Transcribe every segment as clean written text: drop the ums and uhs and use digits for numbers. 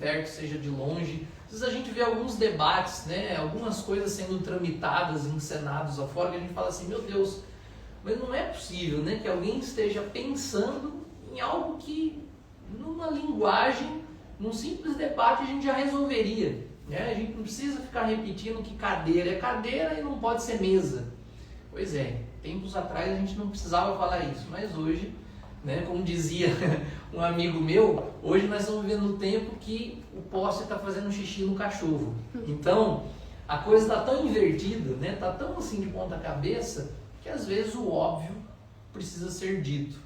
perto, seja de longe. Às vezes a gente vê alguns debates, né, algumas coisas sendo tramitadas em senados afora, que a gente fala assim, meu Deus, mas não é possível, né, que alguém esteja pensando em algo que, numa linguagem, num simples debate, a gente já resolveria. Né? A gente não precisa ficar repetindo que cadeira é cadeira e não pode ser mesa. Pois é, tempos atrás a gente não precisava falar isso, mas hoje, né, como dizia um amigo meu, hoje nós estamos vivendo um tempo que o poste está fazendo xixi no cachorro. Então, a coisa está tão invertida, né, está tão assim de ponta cabeça, que às vezes o óbvio precisa ser dito.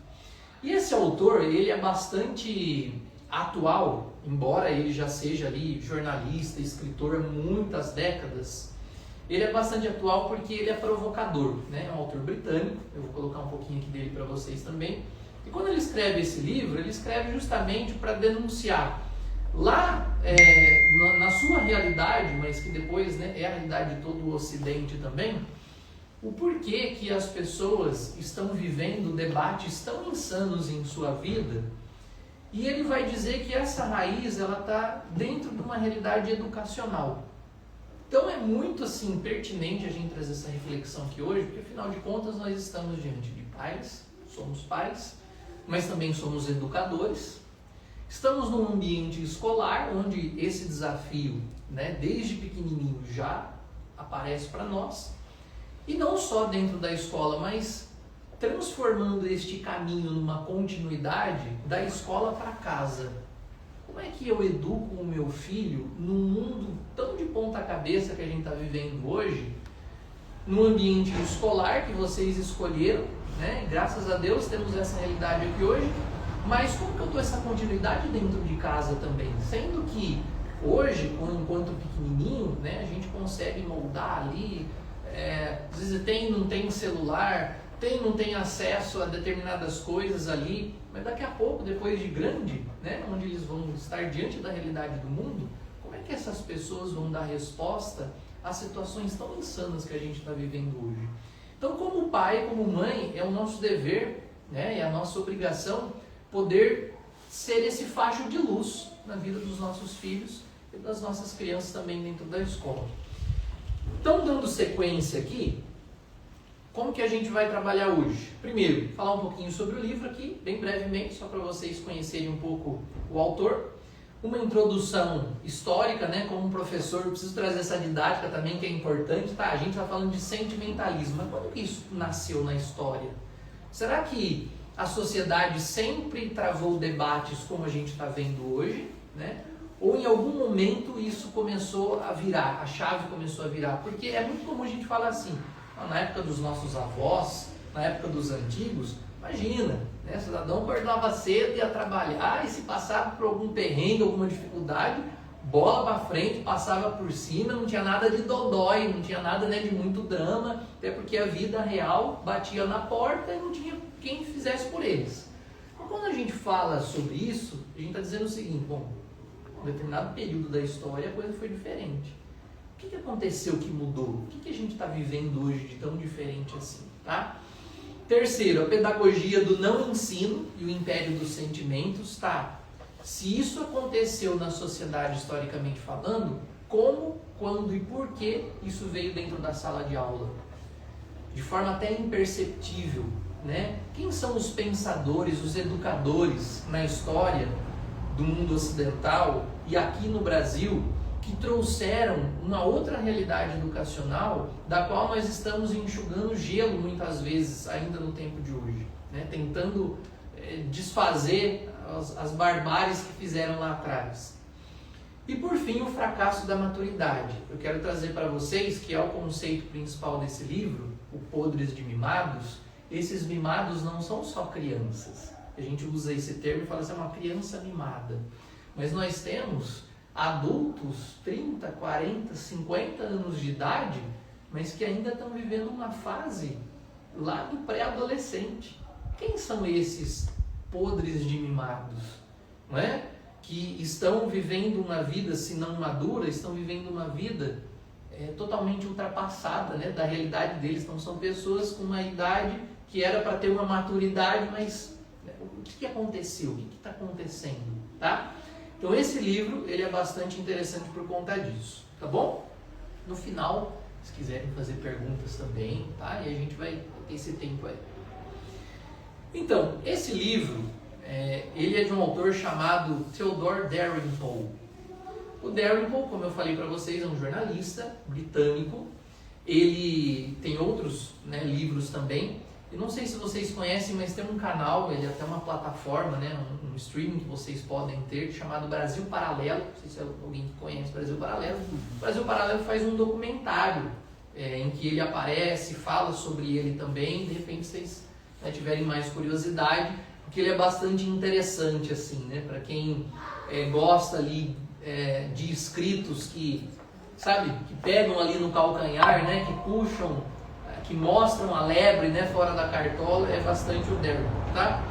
E esse autor, ele é bastante atual, embora ele já seja ali jornalista, escritor há muitas décadas, ele é bastante atual porque ele é provocador, né? É um autor britânico, eu vou colocar um pouquinho aqui dele para vocês também. E quando ele escreve esse livro, ele escreve justamente para denunciar lá na sua realidade, mas que depois, né, é a realidade de todo o Ocidente também, o porquê que as pessoas estão vivendo debates tão insanos em sua vida. E ele vai dizer que essa raiz ela está dentro de uma realidade educacional. Então é muito assim pertinente a gente trazer essa reflexão aqui hoje, porque afinal de contas nós estamos diante de somos pais, mas também somos educadores. Estamos num ambiente escolar onde esse desafio, né, desde pequenininho já aparece para nós. E não só dentro da escola, mas transformando este caminho numa continuidade da escola para casa. Como é que eu educo o meu filho num mundo tão de ponta cabeça que a gente está vivendo hoje, num ambiente escolar que vocês escolheram, né? Graças a Deus temos essa realidade aqui hoje, mas como que eu dou essa continuidade dentro de casa também? Sendo que hoje, enquanto pequenininho, né, a gente consegue moldar ali, às vezes não tem celular, não tem acesso a determinadas coisas ali, mas daqui a pouco, depois de grande, né, onde eles vão estar diante da realidade do mundo, como é que essas pessoas vão dar resposta a situações tão insanas que a gente está vivendo hoje? Então, como pai, como mãe, é o nosso dever, né, é a nossa obrigação poder ser esse facho de luz na vida dos nossos filhos e das nossas crianças também dentro da escola. Então, dando sequência aqui, como que a gente vai trabalhar hoje? Primeiro, falar um pouquinho sobre o livro aqui, bem brevemente, só para vocês conhecerem um pouco o autor. Uma introdução histórica, né? Como professor, eu preciso trazer essa didática também, que é importante. Tá, a gente está falando de sentimentalismo, mas quando que isso nasceu na história? Será que a sociedade sempre travou debates como a gente está vendo hoje, né? Ou em algum momento isso começou a virar, a chave começou a virar? Porque é muito comum a gente falar assim, na época dos nossos avós, na época dos antigos, imagina, né? O cidadão acordava cedo, ia trabalhar e se passava por algum perrengue, alguma dificuldade, bola para frente, passava por cima, não tinha nada de dodói, não tinha nada, né, de muito drama, até porque a vida real batia na porta e não tinha quem fizesse por eles. Então, quando a gente fala sobre isso, a gente está dizendo o seguinte, bom, em um determinado período da história a coisa foi diferente. O que aconteceu que mudou? O que a gente está vivendo hoje de tão diferente assim? Tá? Terceiro, a pedagogia do não ensino e o império dos sentimentos. Tá? Se isso aconteceu na sociedade historicamente falando, como, quando e por que isso veio dentro da sala de aula? De forma até imperceptível, né? Quem são os pensadores, os educadores na história do mundo ocidental e aqui no Brasil que trouxeram uma outra realidade educacional da qual nós estamos enxugando gelo muitas vezes ainda no tempo de hoje, né? Tentando desfazer as barbáries que fizeram lá atrás. E por fim, o fracasso da maturidade. Eu quero trazer para vocês, que é o conceito principal desse livro, o Podres de Mimados. Esses mimados não são só crianças. A gente usa esse termo e fala assim, é uma criança mimada. Mas nós temos adultos, 30, 40, 50 anos de idade, mas que ainda estão vivendo uma fase lá do pré-adolescente. Quem são esses podres de mimados? Não é? Que estão vivendo uma vida, se não madura, estão vivendo uma vida totalmente ultrapassada, né, da realidade deles. Então são pessoas com uma idade que era para ter uma maturidade, mas o que aconteceu? O que está acontecendo? Tá? Então esse livro, ele é bastante interessante por conta disso, tá bom? No final, se quiserem fazer perguntas também, tá? E a gente vai ter esse tempo aí. Então, esse livro, ele é de um autor chamado Theodore Dalrymple. O Dalrymple, como eu falei para vocês, é um jornalista britânico. Ele tem outros, né, livros também. Eu não sei se vocês conhecem, mas tem um canal, ele é até uma plataforma, né, um streaming que vocês podem ter, chamado Brasil Paralelo. Não sei se alguém conhece Brasil Paralelo. O Brasil Paralelo faz um documentário em que ele aparece, fala sobre ele também. De repente vocês, né, tiverem mais curiosidade, porque ele é bastante interessante, assim, né, para quem gosta ali de escritos que, sabe, que pegam ali no calcanhar, né, que puxam, que mostram a lebre, né, fora da cartola, é bastante o Dalrymple, tá?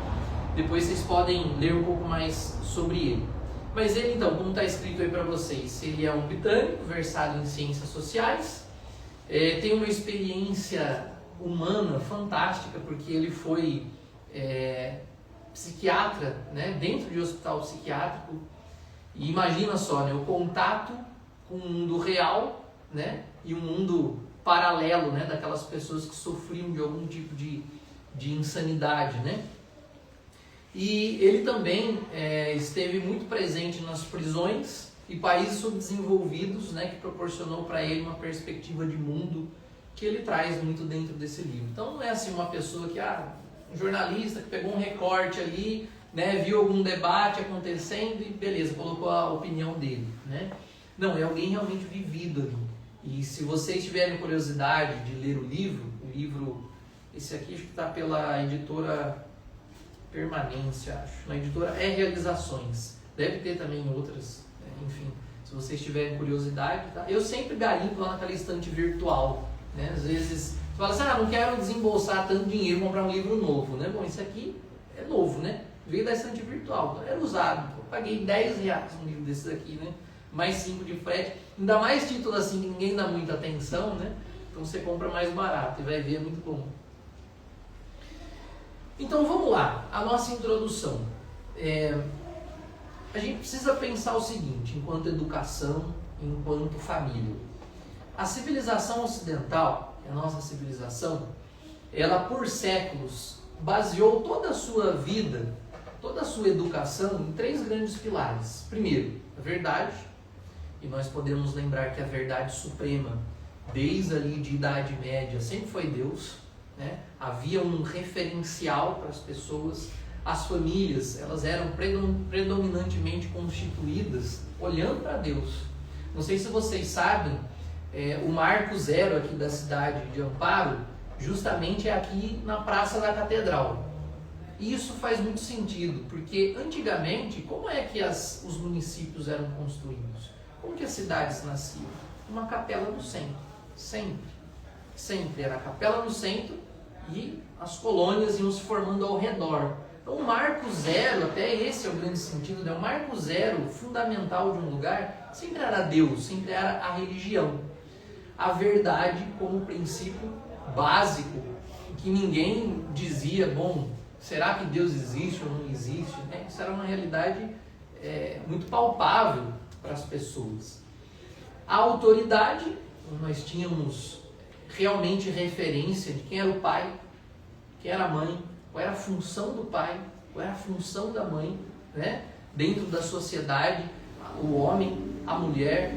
Depois vocês podem ler um pouco mais sobre ele. Mas ele, então, como está escrito aí para vocês, ele é um britânico versado em ciências sociais, tem uma experiência humana fantástica, porque ele foi psiquiatra, né, dentro de um hospital psiquiátrico. E imagina só, né, o contato com o mundo real, né, e o mundo paralelo, né, daquelas pessoas que sofriam de algum tipo de insanidade, né? E ele também esteve muito presente nas prisões e países subdesenvolvidos, né, que proporcionou para ele uma perspectiva de mundo que ele traz muito dentro desse livro. Então não é assim uma pessoa que, um jornalista que pegou um recorte ali, né, viu algum debate acontecendo e beleza, colocou a opinião dele, né? Não, é alguém realmente vivido ali. E se vocês tiverem curiosidade de ler o livro, esse aqui acho que está pela editora Permanência, acho. Na editora Realizações. Deve ter também outras, enfim, se vocês tiverem curiosidade, tá? Eu sempre garimpo lá naquela estante virtual, né? Às vezes você fala assim, não quero desembolsar tanto dinheiro para comprar um livro novo, né? Bom, esse aqui é novo, né? Veio da estante virtual, então era usado. Eu paguei R$10 um livro desses aqui, né? Mais 5 de frete, ainda mais título assim que ninguém dá muita atenção, né? Então você compra mais barato e vai ver, é muito bom. Então vamos lá, a nossa introdução. A gente precisa pensar o seguinte, enquanto educação, enquanto família. A civilização ocidental, a nossa civilização, ela por séculos baseou toda a sua vida, toda a sua educação em 3 grandes pilares. Primeiro, a verdade. E nós podemos lembrar que a verdade suprema, desde ali de Idade Média, sempre foi Deus, né? Havia um referencial para as pessoas. As famílias, elas eram predominantemente constituídas olhando para Deus. Não sei se vocês sabem, o Marco Zero aqui da cidade de Amparo, justamente é aqui na Praça da Catedral. E isso faz muito sentido, porque antigamente, como é que os municípios eram construídos? Como que as cidades nasciam? Uma capela no centro, sempre. Sempre era a capela no centro e as colônias iam se formando ao redor. Então o marco zero, até esse é o grande sentido, né? O marco zero fundamental de um lugar sempre era Deus, sempre era a religião. A verdade como princípio básico, que ninguém dizia, bom, será que Deus existe ou não existe? Né? Isso era uma realidade muito palpável para as pessoas. A autoridade, nós tínhamos realmente referência de quem era o pai, quem era a mãe, qual era a função do pai, qual era a função da mãe, né? Dentro da sociedade, o homem, a mulher.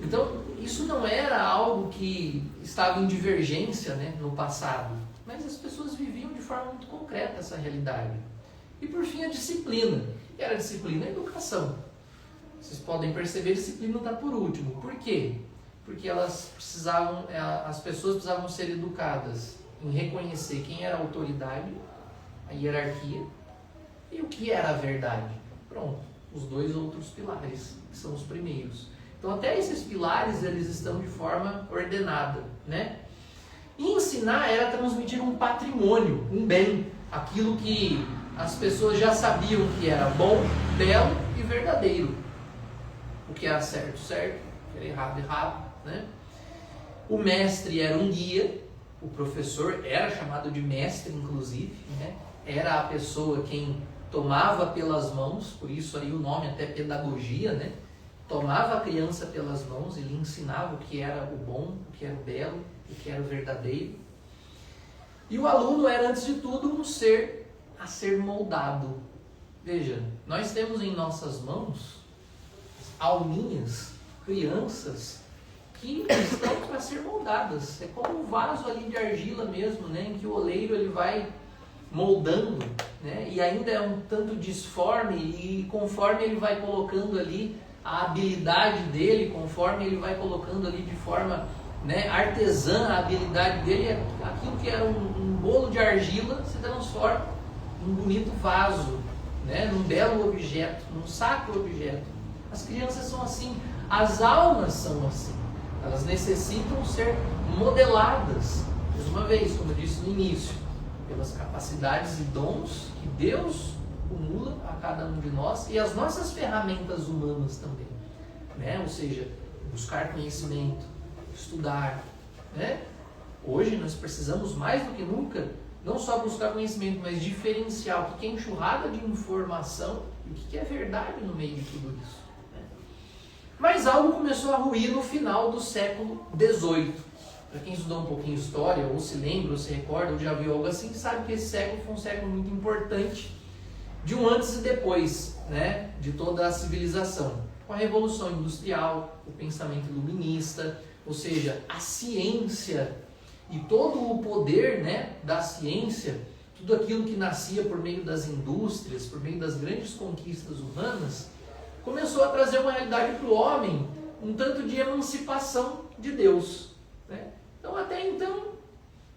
Então, isso não era algo que estava em divergência, né, no passado, mas as pessoas viviam de forma muito concreta essa realidade. E por fim, a disciplina. E era a disciplina e a educação. Vocês podem perceber, a disciplina está por último. Por quê? Porque as pessoas precisavam ser educadas em reconhecer quem era a autoridade, a hierarquia, e o que era a verdade. Pronto, os 2 outros pilares, que são os primeiros. Então até esses pilares, eles estão de forma ordenada, né? E ensinar era transmitir um patrimônio, um bem, aquilo que as pessoas já sabiam que era bom, belo e verdadeiro. O que era certo, certo, o que era errado, errado, né? O mestre era um guia, o professor era chamado de mestre, inclusive, né? Era a pessoa quem tomava pelas mãos, por isso aí o nome até pedagogia, né? Tomava a criança pelas mãos e lhe ensinava o que era o bom, o que era o belo, o que era o verdadeiro. E o aluno era, antes de tudo, um ser a ser moldado. Veja, nós temos em nossas mãos alminhas, crianças, que estão para ser moldadas. É como um vaso ali de argila mesmo, né? Em que o oleiro ele vai moldando, né? E ainda é um tanto disforme, e conforme ele vai colocando ali a habilidade dele, conforme ele vai colocando ali de forma, né, artesã a habilidade dele, aquilo que era um bolo de argila se transforma em um bonito vaso, né, num belo objeto, num sacro objeto. As crianças são assim, as almas são assim, elas necessitam ser modeladas, mais uma vez, como eu disse no início, pelas capacidades e dons que Deus acumula a cada um de nós e as nossas ferramentas humanas também, né? Ou seja, buscar conhecimento, estudar, né? Hoje nós precisamos mais do que nunca não só buscar conhecimento, mas diferenciar o que é enxurrada de informação e o que é verdade no meio de tudo isso, né? Mas algo começou a ruir no final do século XVIII. Para quem estudou um pouquinho história, ou se lembra, ou se recorda, ou já viu algo assim, sabe que esse século foi um século muito importante, de um antes e depois, né, de toda a civilização, com a Revolução Industrial, o pensamento iluminista, ou seja, a ciência e todo o poder, né, da ciência, tudo aquilo que nascia por meio das indústrias, por meio das grandes conquistas humanas, começou a trazer uma realidade para o homem, um tanto de emancipação de Deus, né? Então, até então,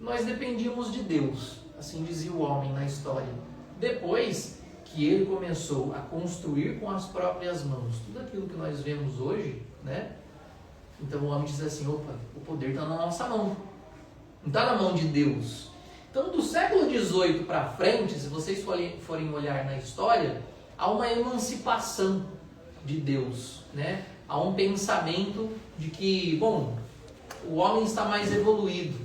nós dependíamos de Deus, assim dizia o homem na história. Depois que ele começou a construir com as próprias mãos tudo aquilo que nós vemos hoje, né? Então o homem diz assim, opa, o poder está na nossa mão, não está na mão de Deus. Então do século XVIII para frente, se vocês forem olhar na história, há uma emancipação de Deus, né? Há um pensamento de que, bom, o homem está mais evoluído.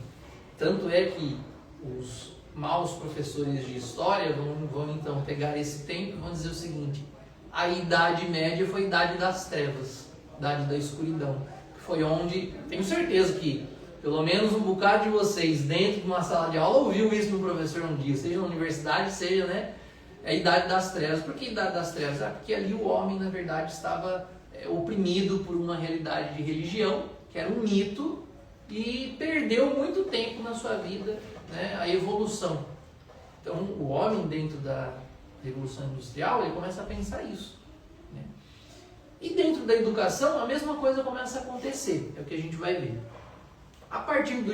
Tanto é que os maus professores de história vão então pegar esse tempo e vão dizer o seguinte: a Idade Média foi a Idade das Trevas, Idade da Escuridão. Foi onde, tenho certeza que pelo menos um bocado de vocês dentro de uma sala de aula ouviu isso no professor um dia, seja na universidade, seja, né, a Idade das Trevas. Por que Idade das Trevas? Porque ali o homem, na verdade, estava oprimido por uma realidade de religião, que era um mito, e perdeu muito tempo na sua vida, né, a evolução. Então o homem, dentro da Revolução Industrial, ele começa a pensar isso, né? E dentro da educação a mesma coisa começa a acontecer, é o que a gente vai ver. A partir do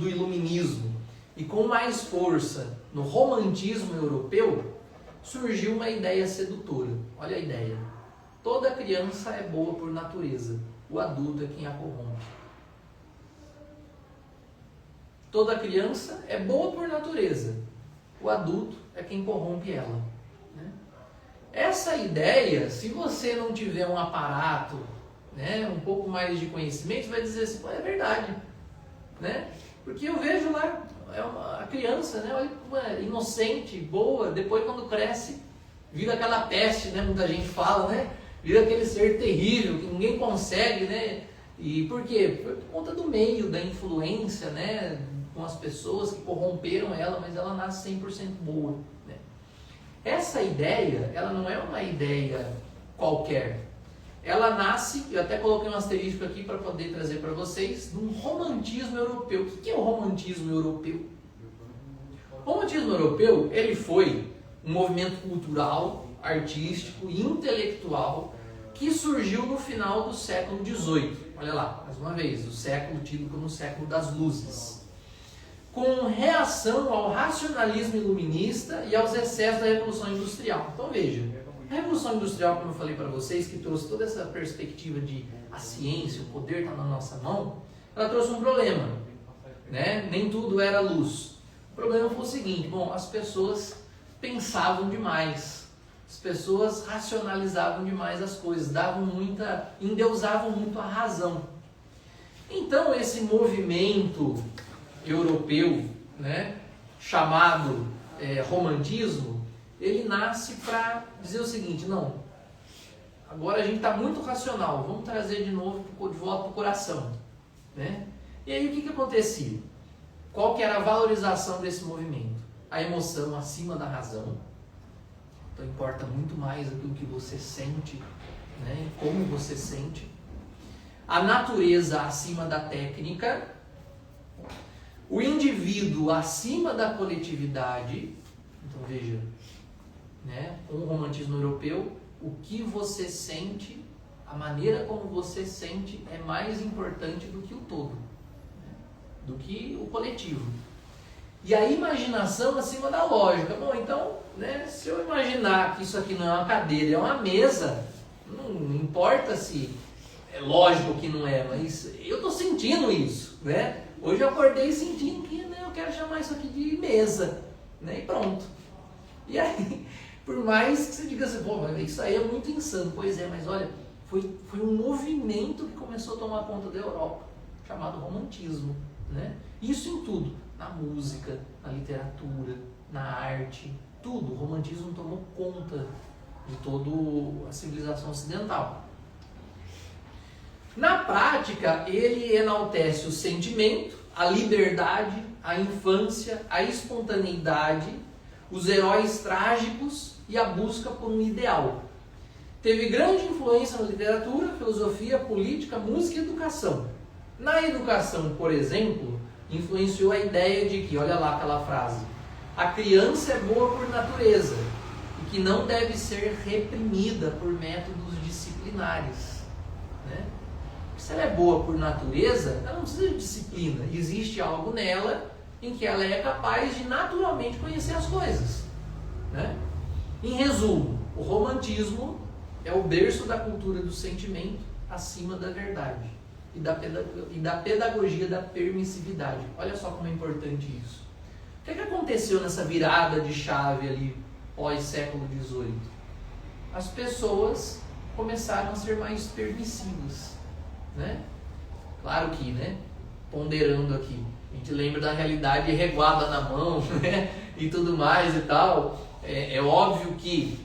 iluminismo e com mais força no romantismo europeu, surgiu uma ideia sedutora. Olha a ideia: toda criança é boa por natureza, o adulto é quem a corrompe. Toda criança é boa por natureza, o adulto é quem corrompe ela, né? Essa ideia, se você não tiver um aparato, né, um pouco mais de conhecimento, vai dizer assim, é verdade, né? Porque eu vejo lá a criança, né, olha, inocente, boa, depois quando cresce, vira aquela peste, né, muita gente fala, né? Vira aquele ser terrível que ninguém consegue, né? E por quê? Por conta do meio, da influência, né, com as pessoas que corromperam ela, mas ela nasce 100% boa, né? Essa ideia, ela não é uma ideia qualquer. Ela nasce, eu até coloquei um asterisco aqui para poder trazer para vocês, de um romantismo europeu. O que é o romantismo europeu? O romantismo europeu, ele foi um movimento cultural, artístico e intelectual que surgiu no final do século XVIII. Olha lá, mais uma vez, o século tido como o século das luzes, com reação ao racionalismo iluminista e aos excessos da Revolução Industrial. Então veja, a Revolução Industrial, como eu falei para vocês, que trouxe toda essa perspectiva de a ciência, o poder está na nossa mão, ela trouxe um problema, né? Nem tudo era luz. O problema foi o seguinte, bom, as pessoas pensavam demais, as pessoas racionalizavam demais as coisas, endeusavam muito a razão. Então esse movimento europeu, né, chamado romantismo, ele nasce para dizer o seguinte: não, agora a gente está muito racional, vamos trazer de novo de volta para o coração, né? E aí o que acontecia? Qual que era a valorização desse movimento? A emoção acima da razão. Então importa muito mais aquilo que você sente, né? Como você sente. A natureza acima da técnica. O indivíduo acima da coletividade. Então veja, né? Com o romantismo europeu, o que você sente, a maneira como você sente é mais importante do que o todo, né? Do que o coletivo. E a imaginação acima da lógica. Bom, então, né, se eu imaginar que isso aqui não é uma cadeira, é uma mesa, não importa se é lógico que não é, mas eu estou sentindo isso, né? Hoje eu acordei sentindo que, né, eu quero chamar isso aqui de mesa, né? E pronto. E aí, por mais que você diga assim, pô, mas isso aí é muito insano. Pois é, mas olha, foi um movimento que começou a tomar conta da Europa, chamado romantismo, né? Isso em tudo. Na música, na literatura, na arte, tudo. O romantismo tomou conta de toda a civilização ocidental. Na prática, ele enaltece o sentimento, a liberdade, a infância, a espontaneidade, os heróis trágicos e a busca por um ideal. Teve grande influência na literatura, filosofia, política, música e educação. Na educação, por exemplo, influenciou a ideia de que, olha lá aquela frase, a criança é boa por natureza e que não deve ser reprimida por métodos disciplinares, né? Se ela é boa por natureza, ela não precisa de disciplina. Existe algo nela em que ela é capaz de naturalmente conhecer as coisas, né? Em resumo, o romantismo é o berço da cultura do sentimento acima da verdade e da pedagogia da permissividade. Olha só como é importante isso. O que aconteceu nessa virada de chave ali, pós-século XVIII? As pessoas começaram a ser mais permissivas, né? Claro que, né, ponderando aqui, a gente lembra da realidade reguada na mão, né, e tudo mais e tal. É óbvio que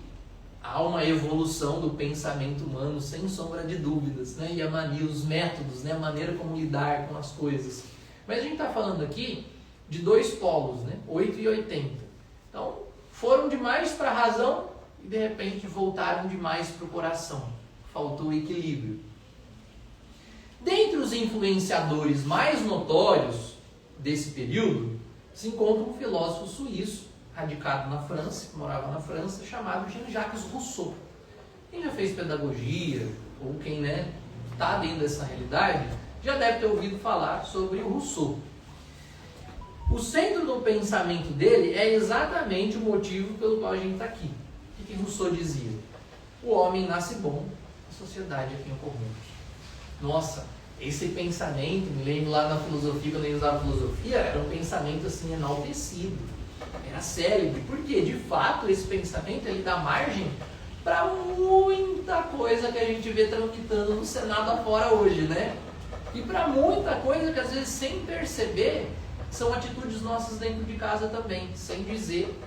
há uma evolução do pensamento humano, sem sombra de dúvidas, né? E a mania, os métodos, né? A maneira como lidar com as coisas. Mas a gente está falando aqui de dois polos, né? 8 e 80. Então, foram demais para a razão e de repente voltaram demais para o coração. Faltou o equilíbrio. Dentre os influenciadores mais notórios desse período, se encontra um filósofo suíço, radicado na França, que morava na França, chamado Jean-Jacques Rousseau. Quem já fez pedagogia, ou quem, né, está dentro dessa realidade, já deve ter ouvido falar sobre o Rousseau. O centro do pensamento dele é exatamente o motivo pelo qual a gente está aqui. O que Rousseau dizia? O homem nasce bom, a sociedade é quem o corrompe. Nossa, esse pensamento, me lembro lá na filosofia, quando ele usava filosofia, era um pensamento assim enaltecido. Era célebre, porque de fato esse pensamento ele dá margem para muita coisa que a gente vê tramitando no Senado afora hoje, né? E para muita coisa que às vezes sem perceber são atitudes nossas dentro de casa também, sem dizer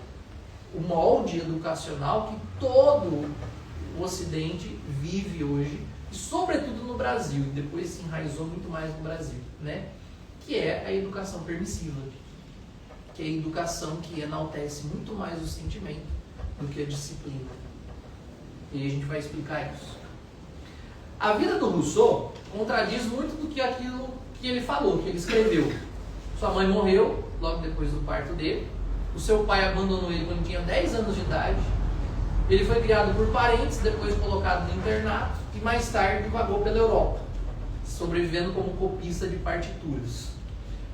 o molde educacional que todo o Ocidente vive hoje, e sobretudo no Brasil, e depois se enraizou muito mais no Brasil, né? Que é a educação permissiva, que é a educação que enaltece muito mais o sentimento do que a disciplina. E a gente vai explicar isso. A vida do Rousseau contradiz muito do que aquilo que ele falou, que ele escreveu. Sua mãe morreu logo depois do parto dele. O seu pai abandonou ele quando tinha 10 anos de idade. Ele foi criado por parentes, depois colocado no internato e mais tarde vagou pela Europa, sobrevivendo como copista de partituras.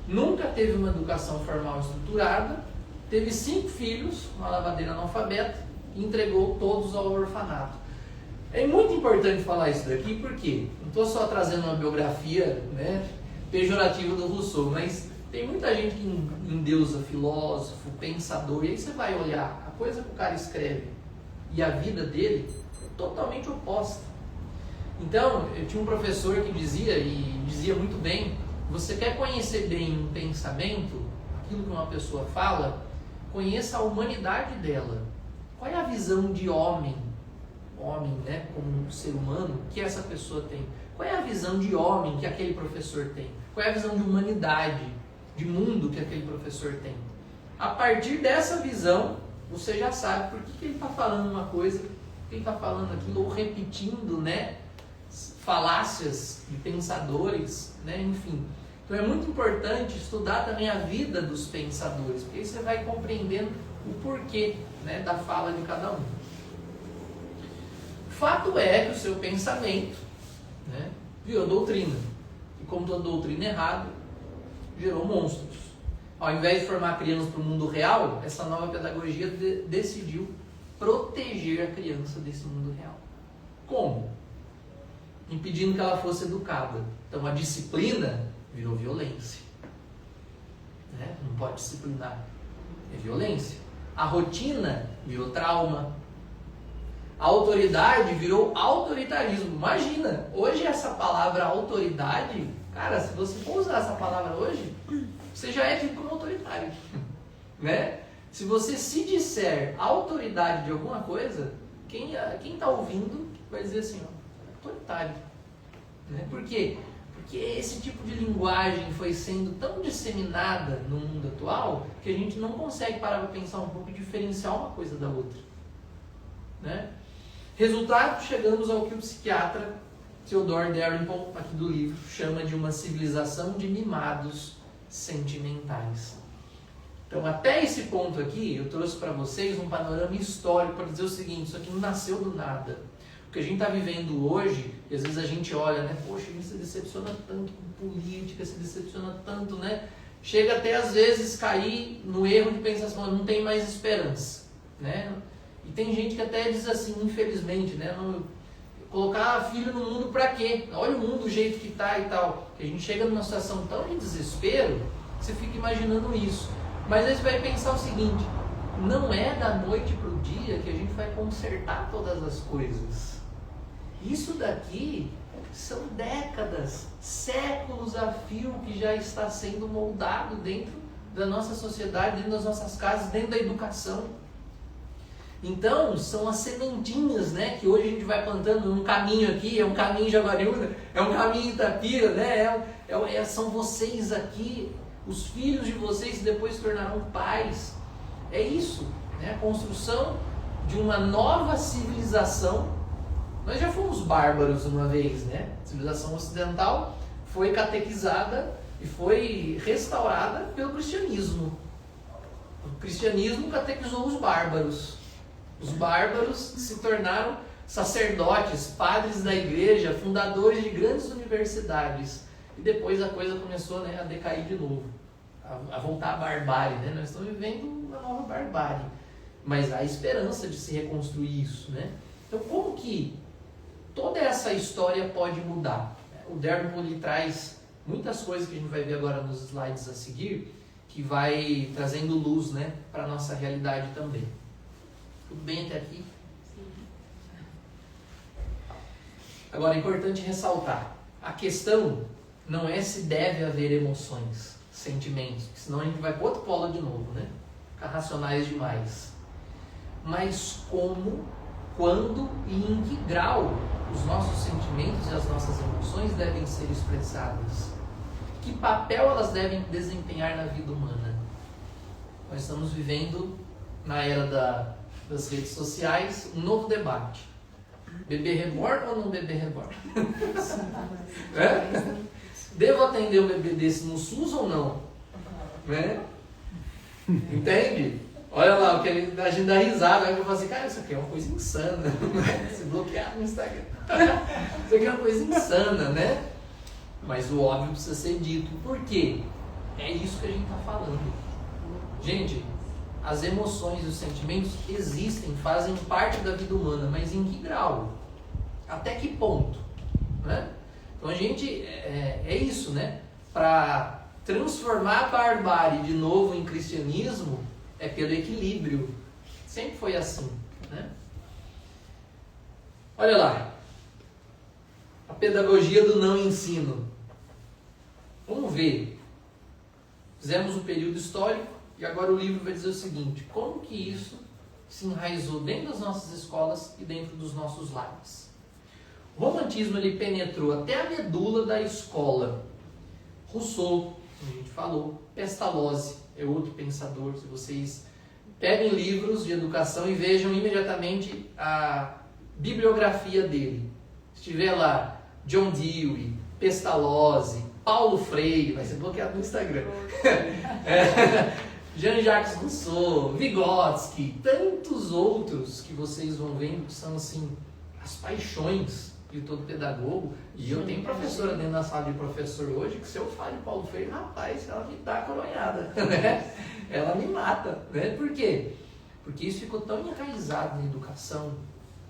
Nunca teve uma educação formal estruturada, teve 5 filhos, uma lavadeira analfabeta, e entregou todos ao orfanato. É muito importante falar isso daqui porque não estou só trazendo uma biografia, né, pejorativa do Rousseau, mas tem muita gente que endeusa filósofo, pensador, e aí você vai olhar a coisa que o cara escreve e a vida dele é totalmente oposta. Então, eu tinha um professor que dizia, e dizia muito bem, você quer conhecer bem um pensamento, aquilo que uma pessoa fala, conheça a humanidade dela. Qual é a visão de homem, né, como um ser humano, que essa pessoa tem? Qual é a visão de homem que aquele professor tem? Qual é a visão de humanidade, de mundo que aquele professor tem? A partir dessa visão, você já sabe por que ele está falando uma coisa, por que ele está falando aquilo, ou repetindo, né, falácias de pensadores, né, enfim. Então é muito importante estudar também a vida dos pensadores, porque aí você vai compreendendo o porquê, né, da fala de cada um. O fato é que o seu pensamento, né, virou doutrina. E como toda doutrina errada, gerou monstros. Ao invés de formar crianças para o mundo real, essa nova pedagogia decidiu proteger a criança desse mundo real. Como? Impedindo que ela fosse educada. Então a disciplina virou violência. Né? Não pode disciplinar. É violência. A rotina virou trauma. A autoridade virou autoritarismo. Imagina, hoje essa palavra autoridade, cara, se você for usar essa palavra hoje, você já é tido como autoritário. Né? Se você se disser autoridade de alguma coisa, quem está ouvindo vai dizer assim, ó, autoritário. Né? Por quê? Porque esse tipo de linguagem foi sendo tão disseminada no mundo atual que a gente não consegue parar para pensar um pouco e diferenciar uma coisa da outra. Né? Resultado, chegamos ao que o psiquiatra Theodore Dalrymple, aqui do livro, chama de uma civilização de mimados sentimentais. Então, até esse ponto aqui, eu trouxe para vocês um panorama histórico para dizer o seguinte: isso aqui não nasceu do nada. O que a gente está vivendo hoje, e às vezes a gente olha, né? Poxa, a gente se decepciona tanto com política, se decepciona tanto, né? Chega até às vezes cair no erro de pensar assim, não tem mais esperança, né? E tem gente que até diz assim, infelizmente, né? Não, colocar filho no mundo para quê? Olha o mundo do jeito que tá e tal. Que a gente chega numa situação tão de desespero, que você fica imaginando isso. Mas aí você vai pensar o seguinte: não é da noite para o dia que a gente vai consertar todas as coisas. Isso daqui são décadas, séculos a fio que já está sendo moldado dentro da nossa sociedade, dentro das nossas casas, dentro da educação. Então, são as sementinhas, né, que hoje a gente vai plantando um caminho aqui, é um caminho em Jaguariúna, é um caminho em Itapira, né, são vocês aqui, os filhos de vocês que depois se tornarão pais. É isso, né, a construção de uma nova civilização. Nós já fomos bárbaros uma vez, né, a civilização ocidental foi catequizada e foi restaurada pelo cristianismo. O cristianismo catequizou os bárbaros. Os bárbaros se tornaram sacerdotes, padres da igreja, fundadores de grandes universidades. E depois a coisa começou, né, a decair de novo, a voltar à barbárie. Né? Nós estamos vivendo uma nova barbárie. Mas há esperança de se reconstruir isso. Né? Então, como que toda essa história pode mudar? O Dalrymple traz muitas coisas que a gente vai ver agora nos slides a seguir, que vai trazendo luz, né, para a nossa realidade também. Tudo bem até aqui? Sim. Agora é importante ressaltar, a questão não é se deve haver emoções, sentimentos, senão a gente vai para outro polo de novo, né? Ficar racionais demais. Mas como, quando e em que grau os nossos sentimentos e as nossas emoções devem ser expressadas? Que papel elas devem desempenhar na vida humana? Nós estamos vivendo, na era das redes sociais, um novo debate. Bebê reborn ou não bebê reborn? É? Devo atender um bebê desse no SUS ou não? Né? Entende? Olha lá, a gente dá risada, aí eu falo assim, cara, isso aqui é uma coisa insana. Se bloquear no Instagram. Isso aqui é uma coisa insana, né? Mas o óbvio precisa ser dito. Por quê? É isso que a gente está falando. Gente, as emoções e os sentimentos existem, fazem parte da vida humana, mas em que grau? Até que ponto? Né? Então a gente, é isso, né? Para transformar a barbárie de novo em cristianismo, é pelo equilíbrio. Sempre foi assim, né? Olha lá. A pedagogia do não ensino. Vamos ver. Fizemos um período histórico e agora o livro vai dizer o seguinte: como que isso se enraizou dentro das nossas escolas e dentro dos nossos lares. O romantismo ele penetrou até a medula da escola. Rousseau, como a gente falou, Pestalozzi é outro pensador. Se vocês peguem livros de educação e vejam imediatamente a bibliografia dele. Se tiver lá John Dewey, Pestalozzi, Paulo Freire, vai ser bloqueado no Instagram. Jean-Jacques Rousseau, Vygotsky, tantos outros que vocês vão vendo que são assim as paixões de todo pedagogo. E eu tenho professora dentro da sala de professor hoje que se eu falo de Paulo Freire, rapaz, ela me dá coronhada, né? Ela me mata, né? Por quê? Porque isso ficou tão enraizado na educação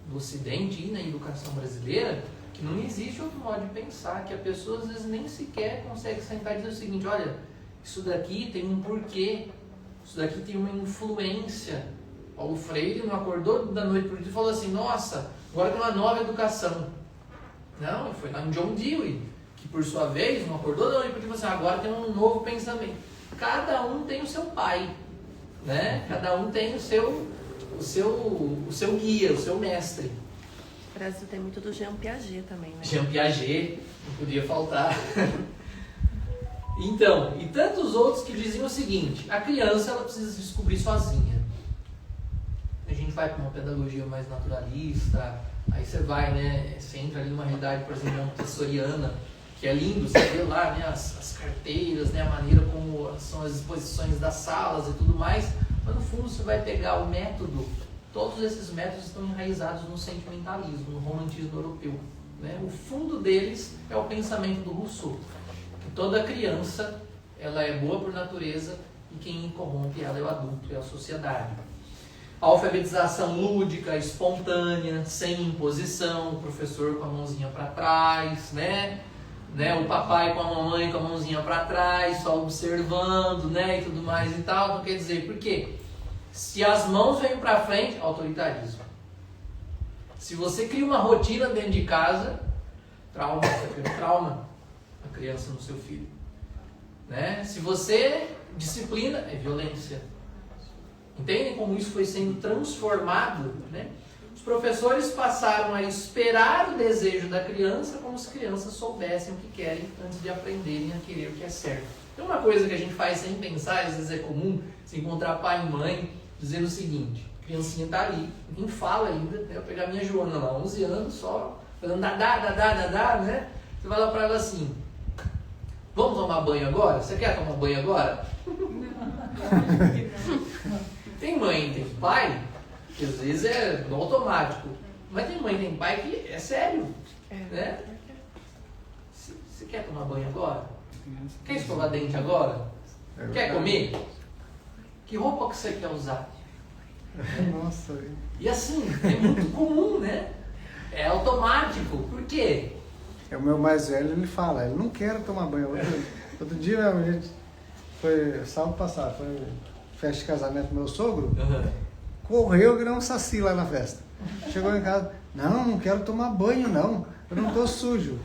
do Ocidente e na educação brasileira que não existe outro modo de pensar, que a pessoa às vezes nem sequer consegue sentar e dizer o seguinte: olha, isso daqui tem um porquê, isso daqui tem uma influência. Paulo Freire não acordou da noite para o dia e falou assim: nossa, agora tem uma nova educação. Não, foi lá em John Dewey, que por sua vez não acordou da noite para o dia e falou assim: agora tem um novo pensamento. Cada um tem o seu pai, né? Cada um tem o seu guia, o seu mestre. O Brasil tem muito do Jean Piaget também, né? Jean Piaget, não podia faltar. Então, e tantos outros que diziam o seguinte: a criança ela precisa se descobrir sozinha. A gente vai para uma pedagogia mais naturalista, aí você vai, né? Você entra ali numa realidade, por exemplo, montessoriana, que é lindo, você vê lá, né, as carteiras, né, a maneira como são as exposições das salas e tudo mais, mas no fundo você vai pegar o método. Todos esses métodos estão enraizados no sentimentalismo, no romantismo europeu, né? O fundo deles é o pensamento do Rousseau, que toda criança ela é boa por natureza e quem corrompe ela é o adulto, é a sociedade. A alfabetização lúdica, espontânea, sem imposição, o professor com a mãozinha para trás, né? O papai com a mamãe com a mãozinha para trás, só observando, né? E tudo mais e tal. Não quer dizer, por quê? Se as mãos vêm para frente, autoritarismo. Se você cria uma rotina dentro de casa, trauma, você cria trauma a criança no seu filho, né? Se você disciplina, é violência. Entendem como isso foi sendo transformado, né? Os professores passaram a esperar o desejo da criança como se crianças soubessem o que querem antes de aprenderem a querer o que é certo. Tem uma coisa que a gente faz sem pensar, às vezes é comum se encontrar pai e mãe dizendo o seguinte: a criancinha está ali, ninguém fala ainda, né? Eu pegar minha Joana lá, 11 anos só, falando dadá, né? Você vai lá para ela assim: vamos tomar banho agora? Você quer tomar banho agora? Tem mãe, tem pai, que às vezes é no automático, mas tem mãe, tem pai que é sério, né? Você quer tomar banho agora? Quer escovar dente agora? Quer comer? Que roupa que você quer usar? Nossa. E assim, é muito comum, né? É automático. Por quê? É o meu mais velho, ele fala, ele não quer tomar banho. Outro dia, a gente foi, sábado passado, foi festa de casamento do meu sogro, correu que nem um saci lá na festa. Chegou em casa, não quero tomar banho não, eu não tô sujo.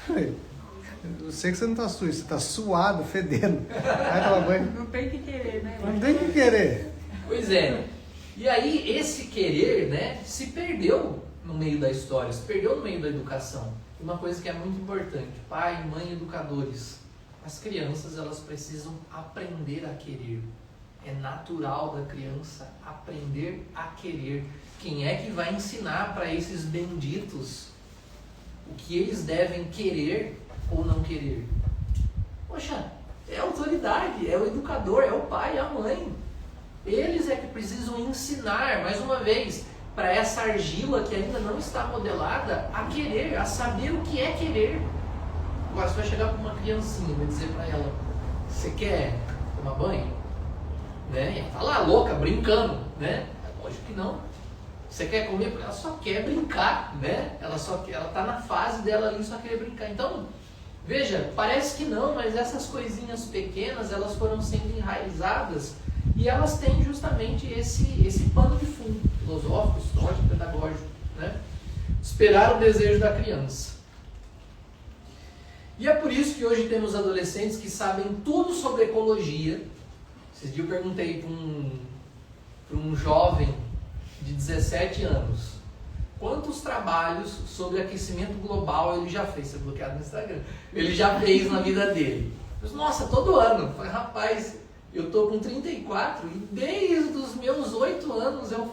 Eu sei que você não tá sujo, você tá suado, fedendo. Vai tomar banho. Não tem que querer, né? Não tem que querer. Pois é. E aí esse querer, né, se perdeu no meio da história, se perdeu no meio da educação. Uma coisa que é muito importante: pai, mãe, educadores. As crianças, elas precisam aprender a querer. É natural da criança aprender a querer. Quem é que vai ensinar para esses benditos o que eles devem querer ou não querer? Poxa, é a autoridade, é o educador, é o pai, é a mãe. Eles é que precisam ensinar, mais uma vez, para essa argila que ainda não está modelada, a querer, a saber o que é querer. Agora você vai chegar para uma criancinha e vai dizer para ela: você quer tomar banho? Né? E ela tá lá louca, brincando, né? Lógico que não. Você quer comer? Ela só quer brincar, né? Ela tá na fase dela ali, só quer brincar. Então, veja, parece que não, mas essas coisinhas pequenas, elas foram sendo enraizadas e elas têm justamente esse pano de fundo filosófico, histórico, pedagógico, né? Esperar o desejo da criança. E é por isso que hoje temos adolescentes que sabem tudo sobre ecologia. Esses dias eu perguntei para um jovem 17 anos, quantos trabalhos sobre aquecimento global ele já fez? Você é bloqueado no Instagram. Ele já fez na vida dele. Nossa, todo ano. Eu falei, rapaz, eu tô com 34 e desde os meus 8 anos eu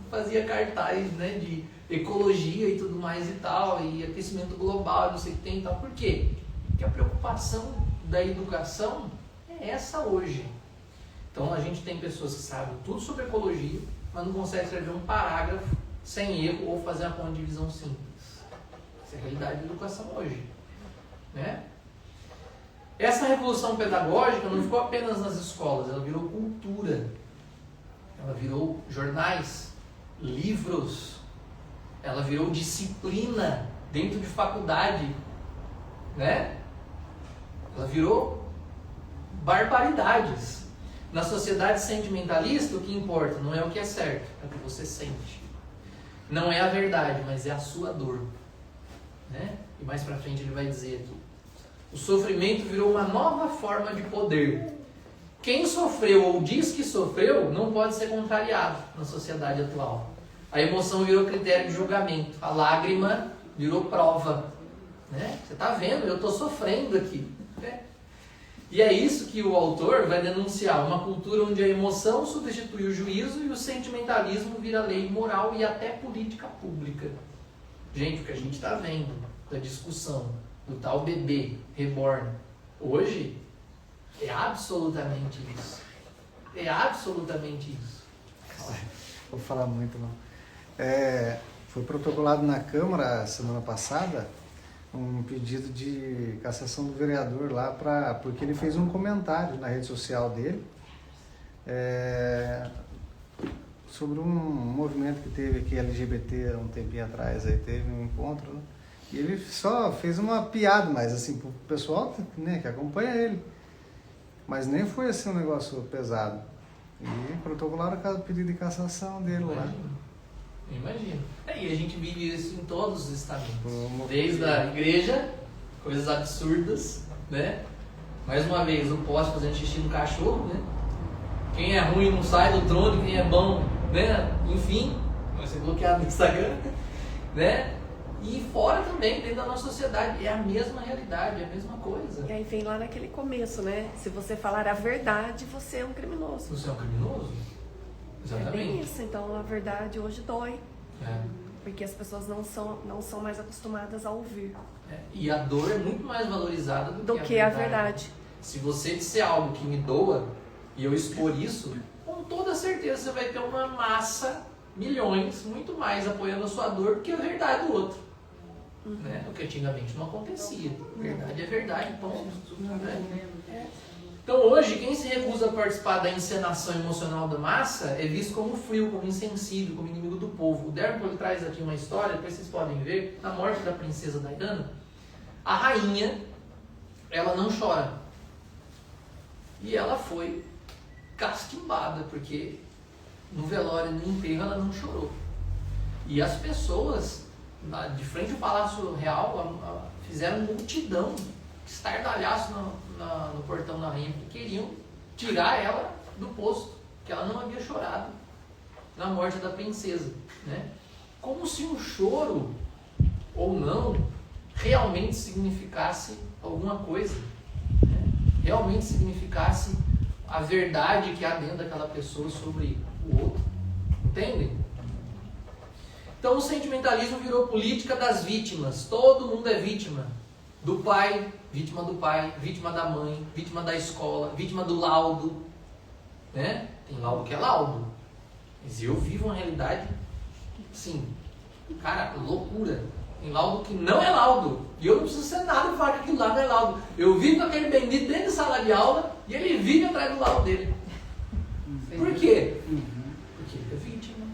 fazia cartaz, né, de ecologia e tudo mais e tal, e aquecimento global, não sei o que tem e tal. Por quê? Porque a preocupação da educação é essa hoje. Então a gente tem pessoas que sabem tudo sobre ecologia, mas não conseguem escrever um parágrafo sem erro ou fazer uma conta de divisão simples. Essa é a realidade da educação hoje, né? Essa revolução pedagógica não ficou apenas nas escolas, ela virou cultura, ela virou jornais, livros, ela virou disciplina dentro de faculdade, né? Ela virou barbaridades. Na sociedade sentimentalista, o que importa não é o que é certo, é o que você sente. Não é a verdade, mas é a sua dor, né? E mais pra frente ele vai dizer aqui: o sofrimento virou uma nova forma de poder. Quem sofreu ou diz que sofreu não pode ser contrariado na sociedade atual. A emoção virou critério de julgamento. A lágrima virou prova, né? Você está vendo, eu estou sofrendo aqui, né? E é isso que o autor vai denunciar: uma cultura onde a emoção substitui o juízo e o sentimentalismo vira lei moral e até política pública. Gente, o que a gente está vendo da discussão do tal bebê reborn hoje é absolutamente isso. É absolutamente isso. Vou falar muito, não. Foi protocolado na Câmara semana passada um pedido de cassação do vereador lá, porque ele fez um comentário na rede social dele sobre um movimento que teve aqui LGBT há um tempinho atrás, aí teve um encontro, né? E ele só fez uma piada, mas assim, pro pessoal, né, que acompanha ele. Mas nem foi assim um negócio pesado. E protocolaram o pedido de cassação dele lá. Imagino. E a gente vive isso em todos os estamentos. Desde a igreja, coisas absurdas, né? Mais uma vez, o poste fazendo xixi no cachorro, né? Quem é ruim não sai do trono, quem é bom, né? Enfim, vai ser bloqueado no Instagram, né? E fora também, dentro da nossa sociedade, é a mesma realidade, é a mesma coisa. E aí vem lá naquele começo, né? Se você falar a verdade, você é um criminoso. Você é um criminoso? Exatamente. É bem isso, então a verdade hoje dói. É. Porque as pessoas não são mais acostumadas a ouvir. E a dor é muito mais valorizada do que a verdade. Se você disser algo que me doa e eu expor isso, com toda certeza você vai ter uma massa, milhões, muito mais apoiando a sua dor do que a verdade do outro. Né? O que antigamente não acontecia. Verdade é verdade, ponto. Né? Então hoje, quem se recusa a participar da encenação emocional da massa é visto como frio, como insensível, como inimigo do povo. O Dermo traz aqui uma história, depois vocês podem ver, na morte da princesa Diana, a rainha, ela não chora. E ela foi castimbada, porque no velório, no enterro, ela não chorou. E as pessoas, de frente ao Palácio Real, fizeram multidão, estardalhaço no portão da rainha, porque queriam tirar ela do posto, que ela não havia chorado na morte da princesa, né? Como se um choro, ou não, realmente significasse alguma coisa, né? Realmente significasse a verdade que há dentro daquela pessoa sobre o outro. Entendem? Então o sentimentalismo virou política das vítimas. Todo mundo é vítima. Do pai, vítima da mãe, vítima da escola, vítima do laudo, né? Tem laudo que é laudo, mas eu vivo uma realidade, sim, cara, loucura. Tem laudo que não é laudo, e eu não preciso ser nada para falar que aquilo lá não é laudo. Eu vivo com aquele bendito dentro da sala de aula e ele vive atrás do laudo dele. Por quê? Porque ele é vítima.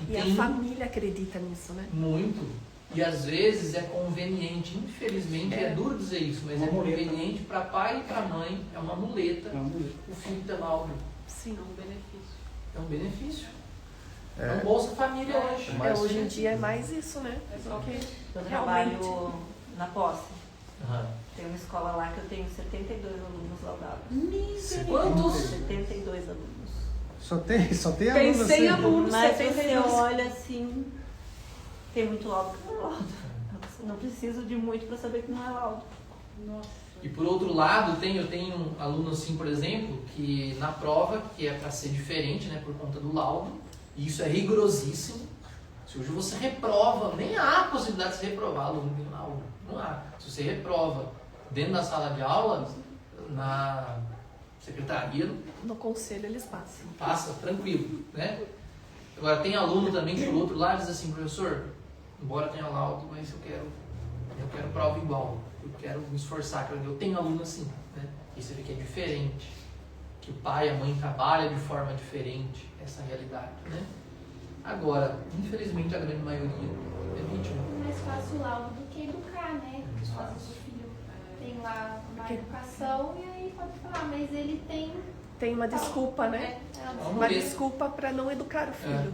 E a família acredita nisso, né? Muito. E às vezes é conveniente, infelizmente, é duro dizer isso, mas é conveniente para pai e para mãe, é uma muleta, o filho ter laudo. Sim. É um benefício. É um benefício. É um Bolsa Família hoje. Hoje em dia é mais isso, né? Porque Eu realmente... trabalho na posse. Uhum. Tem uma escola lá que eu tenho 72 alunos laudados. Quantos? 72 alunos. Só tem aluno Pensei em assim. aluno, Mas você você olha assim, tem muito laudo que não é laudo. Você não precisa de muito para saber que não é laudo. Nossa. E por outro lado, eu tenho um aluno assim, por exemplo, que na prova, que é para ser diferente, né, por conta do laudo, e isso é rigorosíssimo. Se hoje você reprova, nem há possibilidade de você reprovar aluno em laudo. Não há. Se você reprova dentro da sala de aula, na secretaria, No conselho eles passam. passa tranquilo, né? Agora tem aluno também que do outro lado diz assim, professor, embora tenha laudo, mas eu quero prova igual, eu quero me esforçar, eu tenho aluno assim, né? E você vê que é diferente, que o pai e a mãe trabalham de forma diferente, essa realidade, né? Agora, infelizmente a grande maioria é vítima. Mais fácil o laudo do que educar, né? Mais Às vezes o filho tem lá uma educação e aí pode falar, mas ele tem... Tem uma desculpa, né? Vamos Uma ver. desculpa para não educar o filho.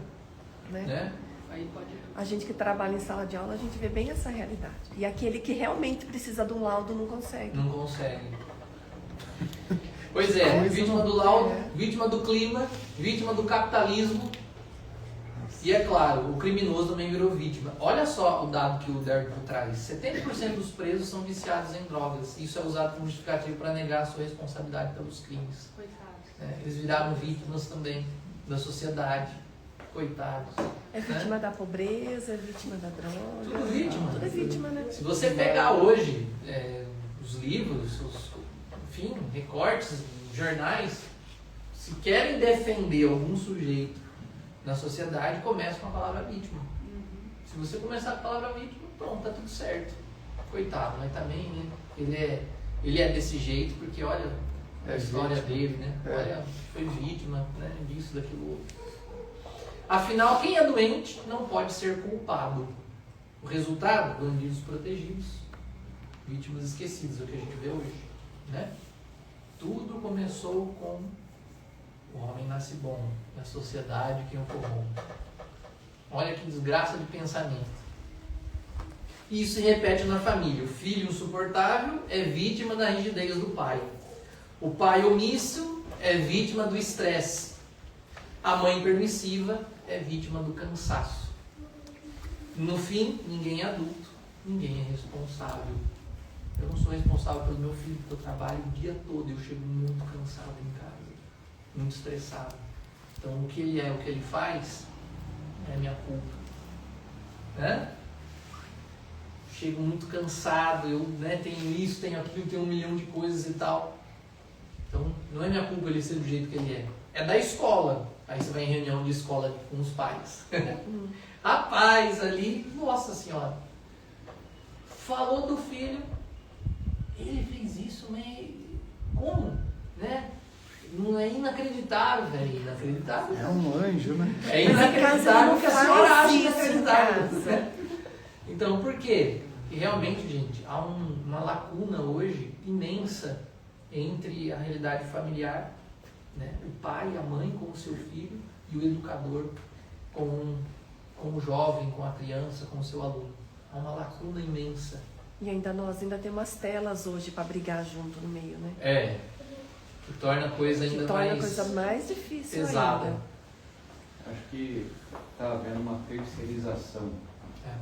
Né? Aí pode... A gente que trabalha em sala de aula, a gente vê bem essa realidade. E aquele que realmente precisa de um laudo não consegue. Não consegue. Pois é, vítima do laudo, vítima do clima, vítima do capitalismo. E é claro, o criminoso também virou vítima. Olha só o dado que o Derco traz. 70% dos presos são viciados em drogas. Isso é usado como justificativo para negar a sua responsabilidade pelos crimes. Coitados. Eles viraram vítimas também da sociedade. Coitados. É vítima da pobreza, é vítima da droga. Tudo vítima. Tudo é vítima, né? Se você pegar hoje os livros, enfim, recortes, jornais, se querem defender algum sujeito na sociedade, começa com a palavra vítima. Se você começar com a palavra vítima, pronto, tá tudo certo. Coitado, mas também, né? Ele é desse jeito porque olha a história dele, né? Olha, foi vítima, né? Disso, daquilo outro. Afinal, quem é doente não pode ser culpado. O resultado, bandidos protegidos, vítimas esquecidas, é o que a gente vê hoje, né? Tudo começou com o homem nasce bom, e a sociedade quem o corrompe. Olha que desgraça de pensamento. E isso se repete na família. O filho insuportável é vítima da rigidez do pai. O pai omisso é vítima do estresse. A mãe permissiva é vítima do cansaço. No fim, ninguém é adulto, ninguém é responsável. Eu não sou responsável pelo meu filho, porque eu trabalho o dia todo e eu chego muito cansado em casa, muito estressado. Então, o que ele é, o que ele faz, é minha culpa. Né? Chego muito cansado, eu tenho isso, tenho aquilo, tenho 1 milhão de coisas e tal. Então, não é minha culpa ele ser do jeito que ele é. É da escola. Aí você vai em reunião de escola com os pais. Rapaz, ali, nossa senhora, falou do filho, ele fez isso, mas como? Né? Não é inacreditável, velho. Inacreditável. É um anjo, né? É inacreditável que a senhora acha isso em inacreditável. casa. Então, por quê? Porque realmente, gente, há uma lacuna hoje imensa entre a realidade familiar, né? O pai e a mãe com o seu filho e o educador com o jovem, com a criança, com o seu aluno. Há uma lacuna imensa. E nós ainda temos as telas hoje para brigar junto no meio, né? Que torna a coisa ainda Que torna mais a coisa mais difícil pesada. ainda. Acho que está havendo uma terceirização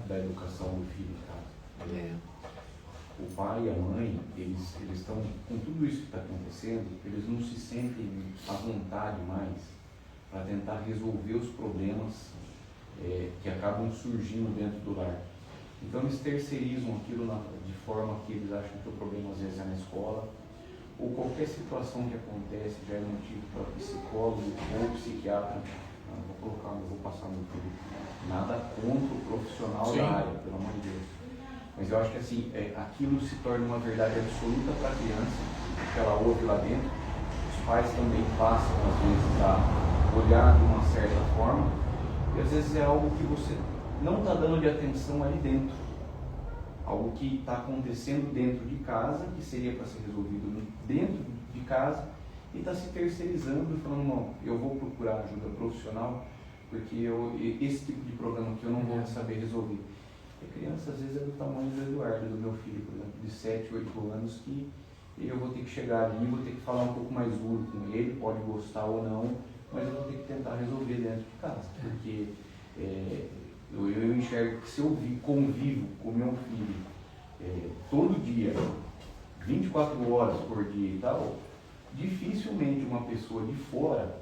da educação do filho em casa. O pai e a mãe, eles estão, com tudo isso que está acontecendo, eles não se sentem à vontade mais para tentar resolver os problemas que acabam surgindo dentro do lar. Então eles terceirizam aquilo de forma que eles acham que o problema às vezes é na escola, ou qualquer situação que acontece já é motivo para psicólogo ou psiquiatra. Vou passar no filho. Nada contra o profissional da área, pelo amor de Deus. Mas eu acho que assim, aquilo se torna uma verdade absoluta para a criança, que ela ouve lá dentro. Os pais também passam, às vezes, a olhar de uma certa forma, e às vezes é algo que você não está dando de atenção ali dentro. Algo que está acontecendo dentro de casa, que seria para ser resolvido dentro de casa, e está se terceirizando, falando, não, eu vou procurar ajuda profissional, porque esse tipo de problema que eu não vou saber resolver. A criança, às vezes, é do tamanho do Eduardo, do meu filho, por exemplo, de 7, 8 anos, que eu vou ter que chegar ali, vou ter que falar um pouco mais duro com ele, pode gostar ou não, mas eu vou ter que tentar resolver dentro de casa, porque eu enxergo que se eu convivo com meu filho todo dia, 24 horas por dia e tal, dificilmente uma pessoa de fora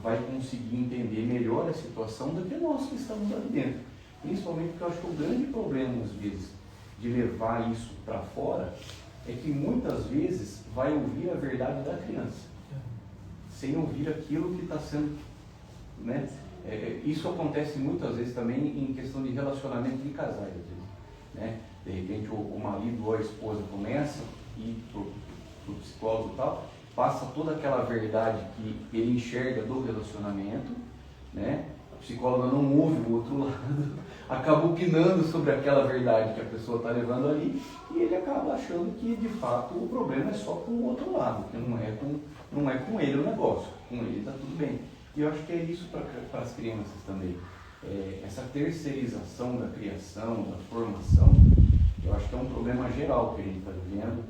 vai conseguir entender melhor a situação do que nós que estamos ali dentro. Principalmente porque eu acho que o grande problema, às vezes, de levar isso para fora é que muitas vezes vai ouvir a verdade da criança, sem ouvir aquilo que está sendo, né? Isso acontece muitas vezes também em questão de relacionamento de casais, às vezes, né? De repente o marido ou a esposa começa a ir pro psicólogo e tal, passa toda aquela verdade que ele enxerga do relacionamento, né? A psicóloga não ouve o outro lado, acaba opinando sobre aquela verdade que a pessoa está levando ali, e ele acaba achando que de fato o problema é só com o outro lado, que não é com ele o negócio, com ele está tudo bem. E eu acho que é isso para as crianças também. Essa terceirização da criação, da formação, eu acho que é um problema geral que a gente está vivendo.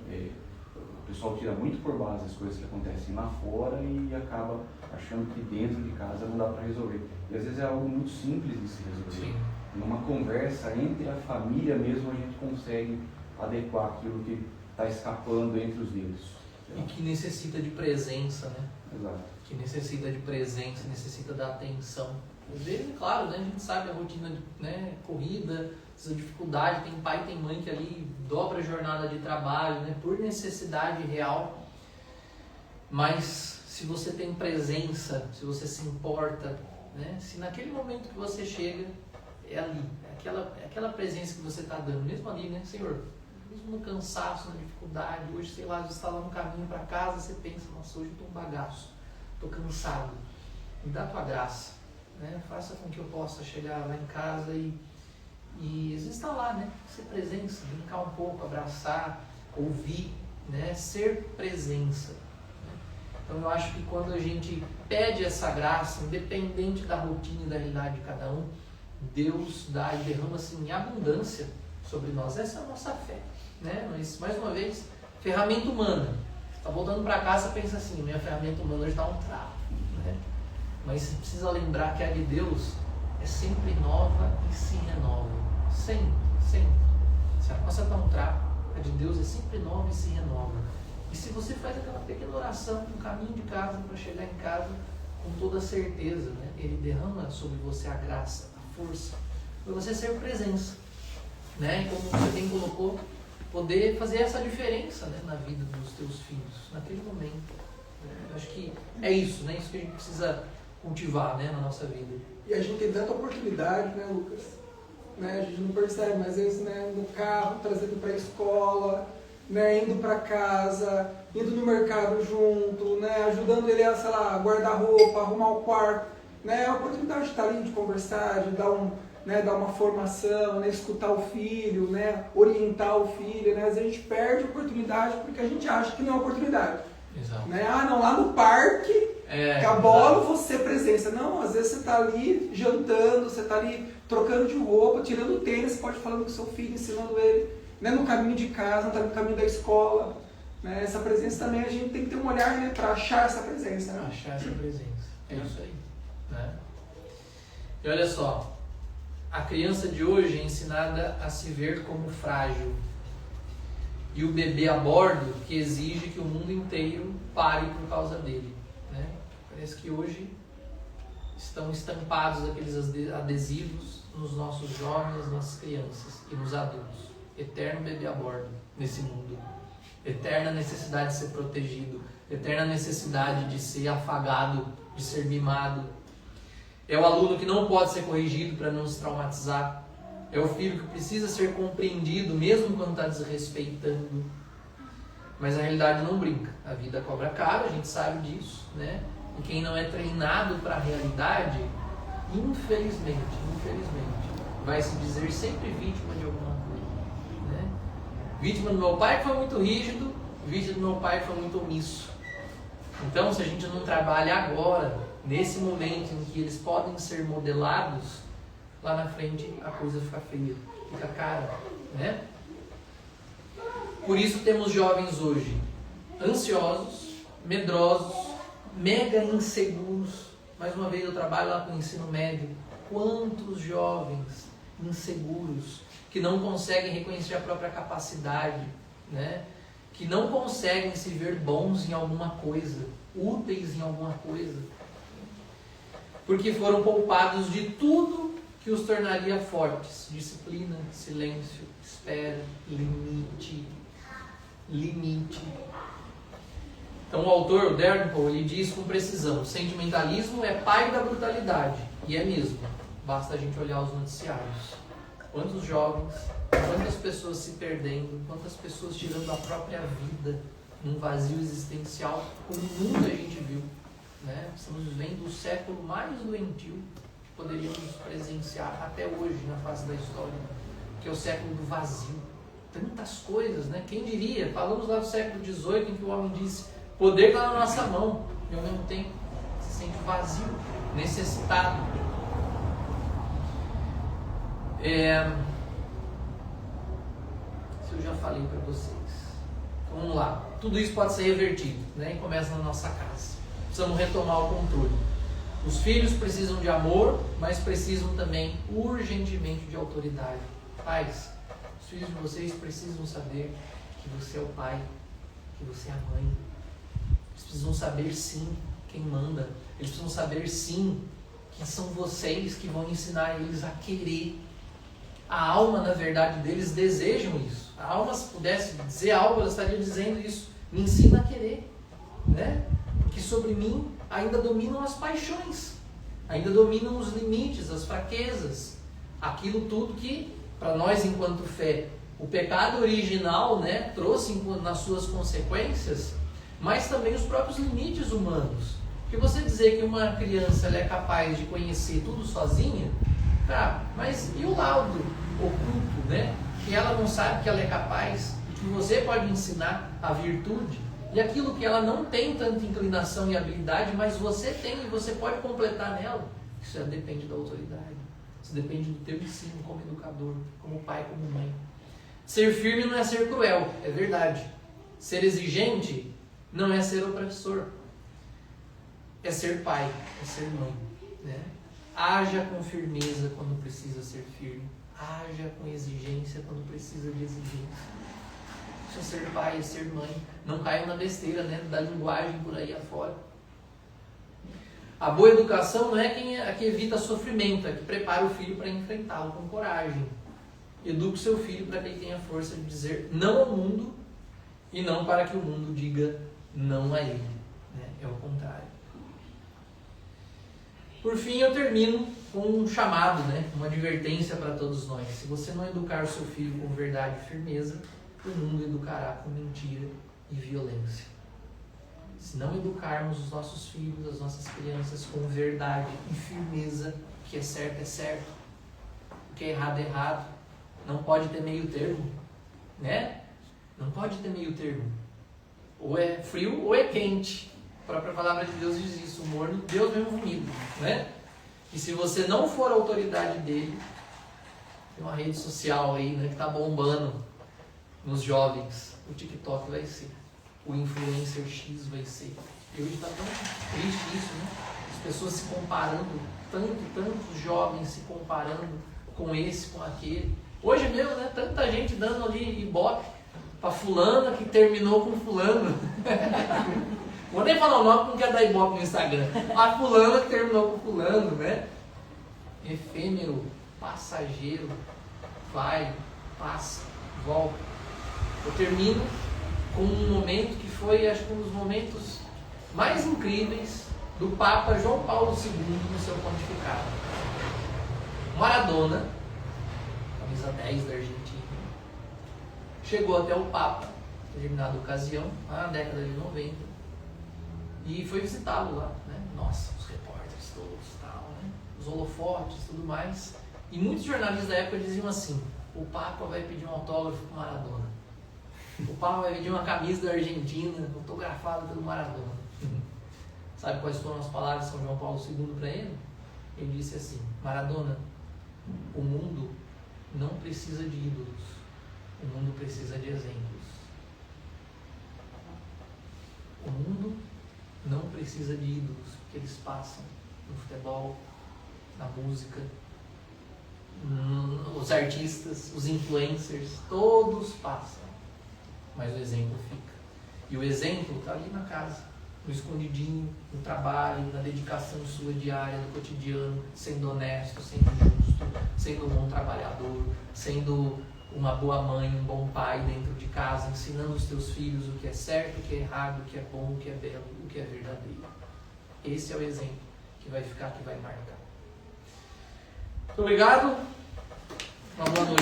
O pessoal tira muito por base as coisas que acontecem lá fora e acaba achando que dentro de casa não dá para resolver. E às vezes é algo muito simples de se resolver. Sim. Numa conversa entre a família mesmo, a gente consegue adequar aquilo que está escapando entre os dedos. E que necessita de presença, né? Exato. Que necessita de presença, necessita da atenção. Às vezes, claro, né, a gente sabe a rotina de, né, corrida, essa dificuldade, tem pai e tem mãe que ali dobra a jornada de trabalho, né, por necessidade real. Mas se você tem presença, se você se importa, né, se naquele momento que você chega, é ali, é aquela presença que você está dando, mesmo ali, né, Senhor? Mesmo no cansaço, na dificuldade, hoje, sei lá, você está lá no caminho para casa, você pensa, nossa, hoje eu estou um bagaço, estou cansado, me dá a tua graça, né? Faça com que eu possa chegar lá em casa e às vezes está lá, né? Ser presença, brincar um pouco, abraçar, ouvir, né? Ser presença. Né? Então eu acho que quando a gente pede essa graça, independente da rotina e da realidade de cada um, Deus dá e derrama assim em abundância sobre nós. Essa é a nossa fé, né? Mas, mais uma vez, ferramenta humana. Está voltando para casa, você pensa assim, minha ferramenta humana hoje está um trapo, né? Mas você precisa lembrar que a de Deus é sempre nova e se renova. Sempre, sempre. Se a nossa está um trapo, a de Deus é sempre nova e se renova. E se você faz aquela pequena oração no caminho de casa para chegar em casa, com toda certeza, né? Ele derrama sobre você a graça, a força, para você ser presença, né? E como você bem colocou, poder fazer essa diferença, né, na vida dos teus filhos, naquele momento. Eu acho que é isso, né? Isso que a gente precisa cultivar, né, na nossa vida. E a gente tem tanta oportunidade, né, Lucas? Né? A gente não percebe, mas às vezes, né, no carro, trazendo para a escola, né, indo para casa, indo no mercado junto, né, ajudando ele a, sei lá, guardar roupa, arrumar o quarto. Né? A oportunidade de estar ali, de conversar, de dar uma formação, né, escutar o filho, né, orientar o filho. Né? Às vezes a gente perde a oportunidade porque a gente acha que não é oportunidade. Exato. Né? Ah, não, lá no parque, que a bola, você presença. Não, às vezes você está ali jantando, você está ali trocando de roupa, tirando o tênis, você pode falando com seu filho, ensinando ele, né, no caminho de casa, no caminho da escola. Né? Essa presença também, a gente tem que ter um olhar, né, para achar essa presença. Né? Achar essa presença. É isso aí. Né? E olha só, a criança de hoje é ensinada a se ver como frágil. E o bebê a bordo que exige que o mundo inteiro pare por causa dele. Né? Parece que hoje estão estampados aqueles adesivos nos nossos jovens, nas nossas crianças e nos adultos. Eterno bebê a bordo nesse mundo. Eterna necessidade de ser protegido. Eterna necessidade de ser afagado, de ser mimado. É o aluno que não pode ser corrigido para não se traumatizar. É o filho que precisa ser compreendido mesmo quando está desrespeitando. Mas a realidade não brinca. A vida cobra caro, a gente sabe disso, né? E quem não é treinado para a realidade, infelizmente, vai se dizer sempre vítima de alguma coisa. Né? Vítima do meu pai que foi muito rígido, vítima do meu pai que foi muito omisso. Então, se a gente não trabalha agora, nesse momento em que eles podem ser modelados, lá na frente a coisa fica feia, fica cara, né? Por isso temos jovens hoje ansiosos, medrosos, mega inseguros, mais uma vez eu trabalho lá com o ensino médio, quantos jovens inseguros, que não conseguem reconhecer a própria capacidade, né? Que não conseguem se ver bons em alguma coisa, úteis em alguma coisa, porque foram poupados de tudo que os tornaria fortes: disciplina, silêncio, espera, limite. Então o autor, o Derrida, ele diz com precisão: o sentimentalismo é pai da brutalidade, e é mesmo, basta a gente olhar os noticiários. Quantos jovens, quantas pessoas se perdendo, quantas pessoas tirando a própria vida num vazio existencial, como nunca a gente viu, né? Estamos vivendo o século mais doentio que poderíamos presenciar até hoje na face da história, que é o século do vazio. Tantas coisas, né? Quem diria? Falamos lá do século XVIII, em que o homem disse: poder está na nossa mão, e ao mesmo tempo se sente vazio, necessitado. Se eu já falei para vocês. Então, vamos lá. Tudo isso pode ser revertido, né? E começa na nossa casa. Precisamos retomar o controle. Os filhos precisam de amor, mas precisam também urgentemente de autoridade. Pais, os filhos de vocês precisam saber que você é o pai, que você é a mãe. Eles precisam saber sim quem manda. Eles precisam saber sim que são vocês que vão ensinar eles a querer. A alma, na verdade, deles desejam isso. A alma, se pudesse dizer algo, ela estaria dizendo isso: me ensina a querer, né? Porque sobre mim ainda dominam as paixões, ainda dominam os limites, as fraquezas, aquilo tudo que, para nós enquanto fé, o pecado original, né, trouxe nas suas consequências, mas também os próprios limites humanos. Porque você dizer que uma criança ela é capaz de conhecer tudo sozinha, tá, mas e o laudo oculto, né? Que ela não sabe que ela é capaz, e que você pode ensinar a virtude, e aquilo que ela não tem tanta inclinação e habilidade, mas você tem e você pode completar nela. Isso depende da autoridade, isso depende do teu ensino como educador, como pai, como mãe. Ser firme não é ser cruel, é verdade. Ser exigente não é ser opressor, é ser pai, é ser mãe, né? Haja com firmeza quando precisa ser firme, haja com exigência quando precisa de exigência. Isso é ser pai, é ser mãe. Não caiam na besteira, né, da linguagem por aí afora. A boa educação não é a que evita sofrimento, é que prepara o filho para enfrentá-lo com coragem. Eduque seu filho para que ele tenha força de dizer não ao mundo e não para que o mundo diga não a ele, né? É o contrário. Por fim, eu termino com um chamado, né? Uma advertência para todos nós. Se você não educar o seu filho com verdade e firmeza, o mundo educará com mentira e violência. Se não educarmos os nossos filhos, as nossas crianças com verdade e firmeza, o que é certo, o que é errado, não pode ter meio termo, né? Não pode ter meio termo. Ou é frio ou é quente. A própria palavra de Deus diz isso: o morno Deus mesmo vomita, né? E se você não for a autoridade dele, tem uma rede social aí, né, que está bombando nos jovens. O TikTok vai ser, o influencer X vai ser. E hoje está tão triste isso, né? As pessoas se comparando, tantos jovens se comparando com esse, com aquele. Hoje mesmo, né? Tanta gente dando ali ibope para fulana que terminou com fulano. Vou nem falar o nome porque não quero dar ibope no Instagram. A fulana que terminou com fulano, né? Efêmero, passageiro, vai, passa, volta. Eu termino com um momento que foi, acho que um dos momentos mais incríveis do Papa João Paulo II no seu pontificado. Maradona, camisa 10 da Argentina, chegou até o Papa, em determinada ocasião, lá na década de 90, e foi visitá-lo lá, né? Nossa, os repórteres todos, tal, né? Os holofotes, tudo mais. E muitos jornalistas da época diziam assim: o Papa vai pedir um autógrafo com Maradona. O Papa vai pedir uma camisa da Argentina autografada pelo Maradona. Sabe quais foram as palavras de São João Paulo II para ele? Ele disse assim: Maradona, o mundo não precisa de ídolos, o mundo precisa de exemplos. O mundo não precisa de ídolos, porque eles passam, no futebol, na música, os artistas, os influencers, todos passam, mas o exemplo fica. E o exemplo está ali na casa, no escondidinho, no trabalho, na dedicação sua diária, no cotidiano, sendo honesto, sendo justo, sendo um bom trabalhador, sendo uma boa mãe, um bom pai dentro de casa, ensinando os teus filhos o que é certo, o que é errado, o que é bom, o que é belo, o que é verdadeiro. Esse é o exemplo que vai ficar, que vai marcar. Muito obrigado. Uma boa noite.